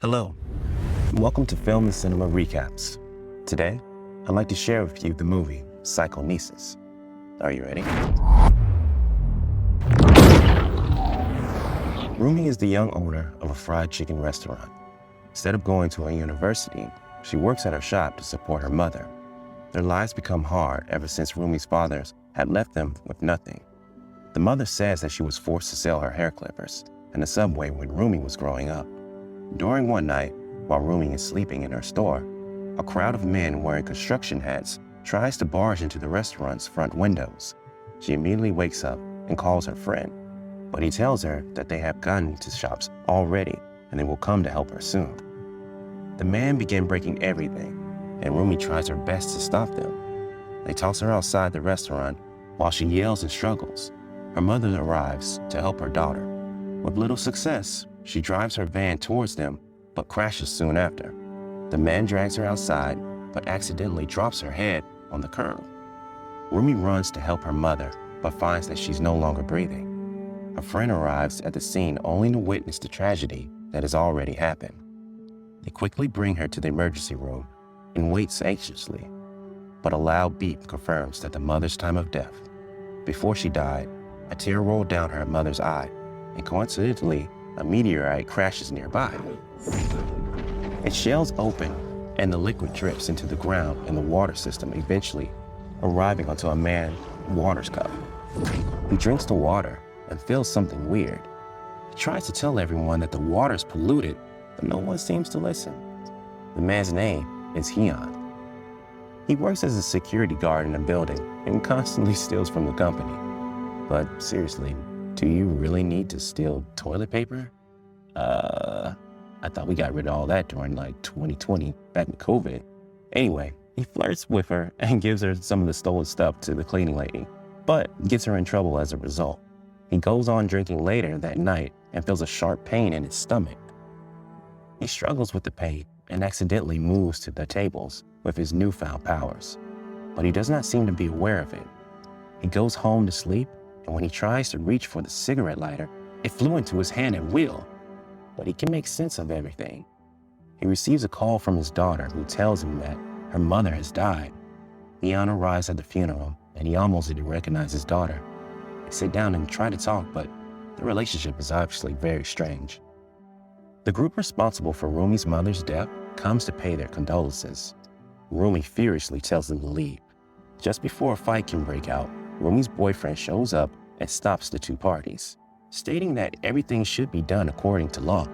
Hello, and welcome to Film and Cinema Recaps. Today, I'd like to share with you the movie Psychokinesis. Are you ready? Rumi is the young owner of a fried chicken restaurant. Instead of going to a university, she works at her shop to support her mother. Their lives become hard ever since Rumi's fathers had left them with nothing. The mother says that she was forced to sell her hair clippers in the subway when Rumi was growing up. During one night, while Rumi is sleeping in her store, a crowd of men wearing construction hats tries to barge into the restaurant's front windows. She immediately wakes up and calls her friend, but he tells her that they have gotten to shops already and they will come to help her soon. The men begin breaking everything, and Rumi tries her best to stop them. They toss her outside the restaurant while she yells and struggles. Her mother arrives to help her daughter. With little success, she drives her van towards them, but crashes soon after. The man drags her outside, but accidentally drops her head on the curb. Rumi runs to help her mother, but finds that she's no longer breathing. A friend arrives at the scene only to witness the tragedy that has already happened. They quickly bring her to the emergency room and waits anxiously, but a loud beep confirms that the mother's time of death. Before she died, a tear rolled down her mother's eye, and coincidentally, a meteorite crashes nearby. It shells open, and the liquid drips into the ground and the water system, eventually arriving onto a man's water cup. He drinks the water and feels something weird. He tries to tell everyone that the water is polluted, but no one seems to listen. The man's name is Hyun. He works as a security guard in a building and constantly steals from the company. But seriously, do you really need to steal toilet paper? I thought we got rid of all that during 2020, back in COVID. Anyway, he flirts with her and gives her some of the stolen stuff to the cleaning lady, but gets her in trouble as a result. He goes on drinking later that night and feels a sharp pain in his stomach. He struggles with the pain and accidentally moves to the tables with his newfound powers, but he does not seem to be aware of it. He goes home to sleep, and when he tries to reach for the cigarette lighter, it flew into his hand at will, but he can make sense of everything. He receives a call from his daughter who tells him that her mother has died. Leon arrives at the funeral, and he almost didn't recognize his daughter. They sit down and try to talk, but the relationship is obviously very strange. The group responsible for Rumi's mother's death comes to pay their condolences. Rumi furiously tells them to leave. Just before a fight can break out, Rumi's boyfriend shows up and stops the two parties, stating that everything should be done according to law.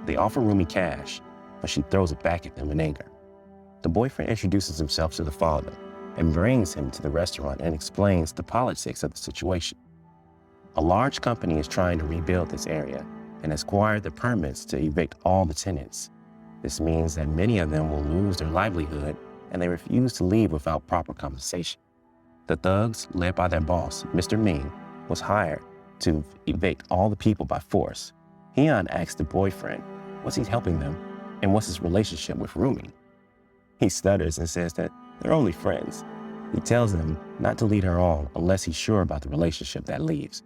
They offer Rumi cash, but she throws it back at them in anger. The boyfriend introduces himself to the father and brings him to the restaurant and explains the politics of the situation. A large company is trying to rebuild this area and has acquired the permits to evict all the tenants. This means that many of them will lose their livelihood, and they refuse to leave without proper compensation. The thugs, led by their boss, Mr. Ming, was hired to evict all the people by force. Hyun asks the boyfriend, was he helping them, and what's his relationship with Rumi? He stutters and says that they're only friends. He tells them not to lead her on unless he's sure about the relationship that leaves.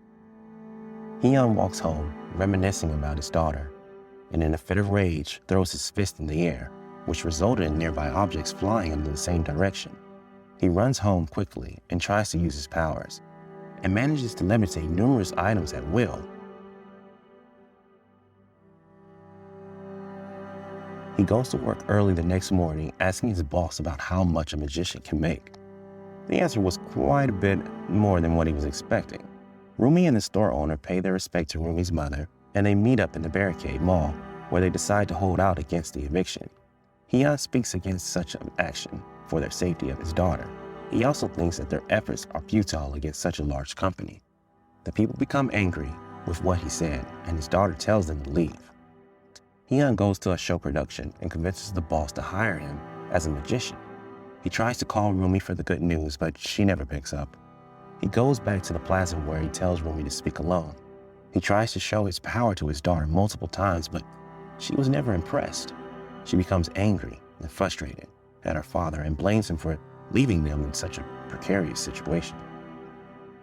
Hyun walks home, reminiscing about his daughter, and in a fit of rage, throws his fist in the air, which resulted in nearby objects flying in the same direction. He runs home quickly and tries to use his powers, and manages to levitate numerous items at will. He goes to work early the next morning, asking his boss about how much a magician can make. The answer was quite a bit more than what he was expecting. Rumi and the store owner pay their respect to Rumi's mother, and they meet up in the Barricade Mall, where they decide to hold out against the eviction. Hyun speaks against such an action for their safety of his daughter. He also thinks that their efforts are futile against such a large company. The people become angry with what he said, and his daughter tells them to leave. Hyun goes to a show production and convinces the boss to hire him as a magician. He tries to call Rumi for the good news, but she never picks up. He goes back to the plaza where he tells Rumi to speak alone. He tries to show his power to his daughter multiple times, but she was never impressed. She becomes angry and frustrated at her father and blames him for leaving them in such a precarious situation.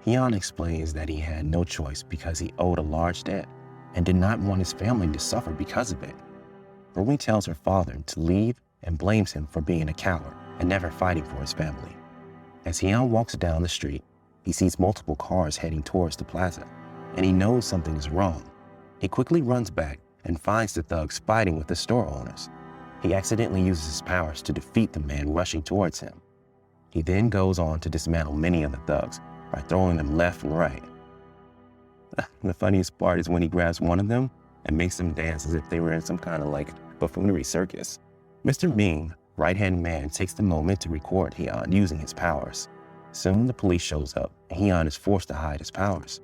Hyun explains that he had no choice because he owed a large debt and did not want his family to suffer because of it. Rumi tells her father to leave and blames him for being a coward and never fighting for his family. As Hyun walks down the street, he sees multiple cars heading towards the plaza, and he knows something is wrong. He quickly runs back and finds the thugs fighting with the store owners. He accidentally uses his powers to defeat the man rushing towards him. He then goes on to dismantle many of the thugs by throwing them left and right. The funniest part is when he grabs one of them and makes them dance as if they were in some kind of buffoonery circus. Mr. Ming, right-hand man, takes the moment to record Hyun using his powers. Soon the police shows up and Hyun is forced to hide his powers.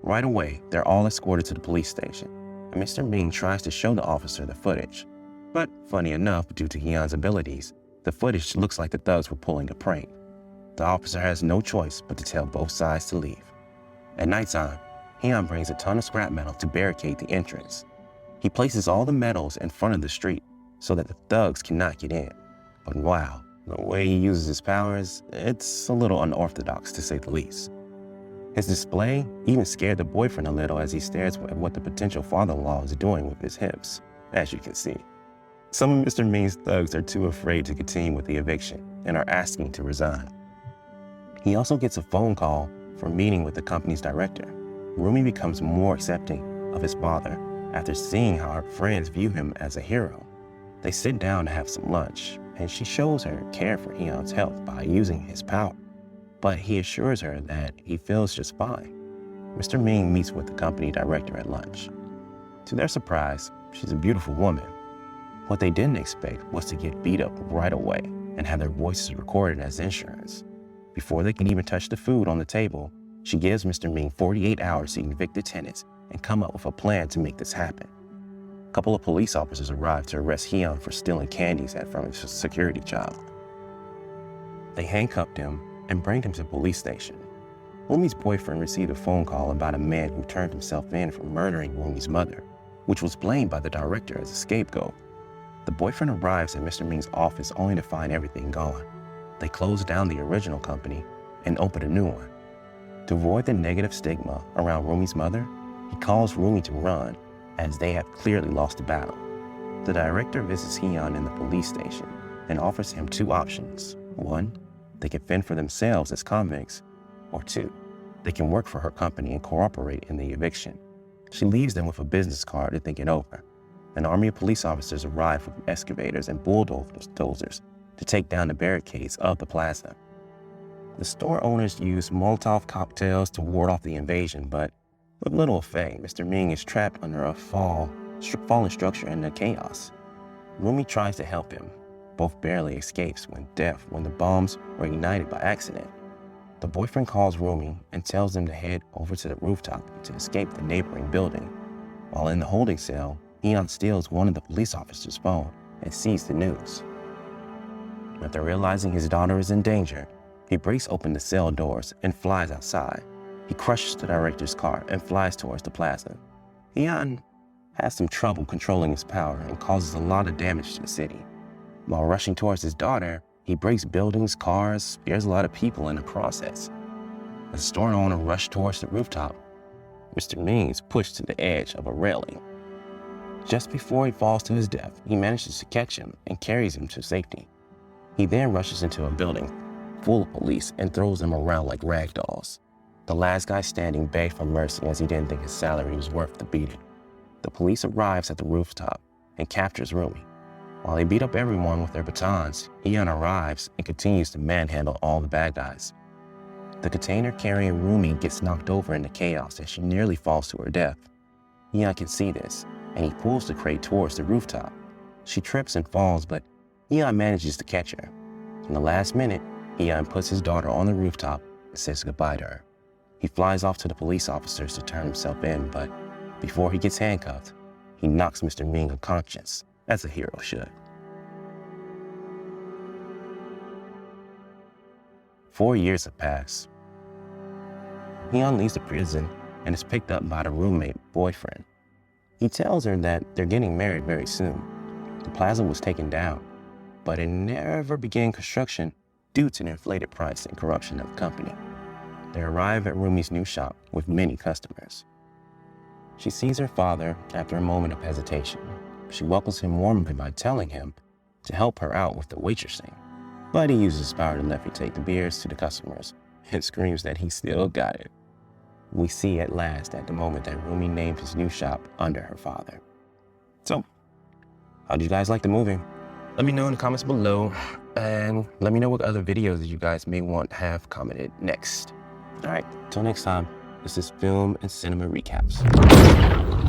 Right away, they're all escorted to the police station, and Mr. Ming tries to show the officer the footage. But funny enough, due to Hyun's abilities, the footage looks like the thugs were pulling a prank. The officer has no choice but to tell both sides to leave. At nighttime, Hyun brings a ton of scrap metal to barricade the entrance. He places all the metals in front of the street so that the thugs cannot get in. But wow, the way he uses his powers, it's a little unorthodox to say the least. His display even scared the boyfriend a little as he stares at what the potential father-in-law is doing with his hips, as you can see. Some of Mr. Ming's thugs are too afraid to continue with the eviction and are asking to resign. He also gets a phone call for a meeting with the company's director. Rumi becomes more accepting of his father after seeing how her friends view him as a hero. They sit down to have some lunch, and she shows her care for Hyun's health by using his power. But he assures her that he feels just fine. Mr. Ming meets with the company director at lunch. To their surprise, she's a beautiful woman. What they didn't expect was to get beat up right away and have their voices recorded as insurance. Before they can even touch the food on the table, she gives Mr. Ming 48 hours to evict the tenants and come up with a plan to make this happen. A couple of police officers arrive to arrest Hyun for stealing candies from his security job. They handcuffed him and bring him to the police station. Rumi's boyfriend received a phone call about a man who turned himself in for murdering Rumi's mother, which was blamed by the director as a scapegoat. The boyfriend arrives at Mr. Ming's office only to find everything gone. They close down the original company and open a new one. To avoid the negative stigma around Rumi's mother, he calls Rumi to run, as they have clearly lost the battle. The director visits Hyun in the police station and offers him two options. One, they can fend for themselves as convicts, or two, they can work for her company and cooperate in the eviction. She leaves them with a business card to think it over. An army of police officers arrive with excavators and bulldozers to take down the barricades of the plaza. The store owners use Molotov cocktails to ward off the invasion, but with little effect. Mr. Ming is trapped under a fallen structure in the chaos. Rumi tries to help him. Both barely escapes when the bombs were ignited by accident. The boyfriend calls Rumi and tells them to head over to the rooftop to escape the neighboring building. While in the holding cell, Hyun steals one of the police officers' phone and sees the news. After realizing his daughter is in danger, he breaks open the cell doors and flies outside. He crushes the director's car and flies towards the plaza. Hyun has some trouble controlling his power and causes a lot of damage to the city. While rushing towards his daughter, he breaks buildings, cars, scares a lot of people in the process. As the store owner rushes towards the rooftop, Mr. Ming is pushed to the edge of a railing. Just before he falls to his death, he manages to catch him and carries him to safety. He then rushes into a building full of police and throws them around like rag dolls. The last guy standing begged for mercy as he didn't think his salary was worth the beating. The police arrives at the rooftop and captures Rumi. While they beat up everyone with their batons, Hyun arrives and continues to manhandle all the bad guys. The container carrying Rumi gets knocked over in the chaos and she nearly falls to her death. Hyun can see this, and he pulls the crate towards the rooftop. She trips and falls, but Hyun manages to catch her. In the last minute, Hyun puts his daughter on the rooftop and says goodbye to her. He flies off to the police officers to turn himself in, but before he gets handcuffed, he knocks Mr. Ming unconscious, as a hero should. 4 years have passed. Hyun leaves the prison and is picked up by the roommate boyfriend. He tells her that they're getting married very soon. The plaza was taken down, but it never began construction due to the inflated price and corruption of the company. They arrive at Rumi's new shop with many customers. She sees her father after a moment of hesitation. she welcomes him warmly by telling him to help her out with the waitressing. But he uses his power to levitate the beers to the customers and screams that he still got it. We see at last at the moment that Rumi named his new shop under her father. So, how do you guys like the movie? Let me know in the comments below, and let me know what other videos that you guys may want to have commented next. All right, till next time, this is Film and Cinema Recaps.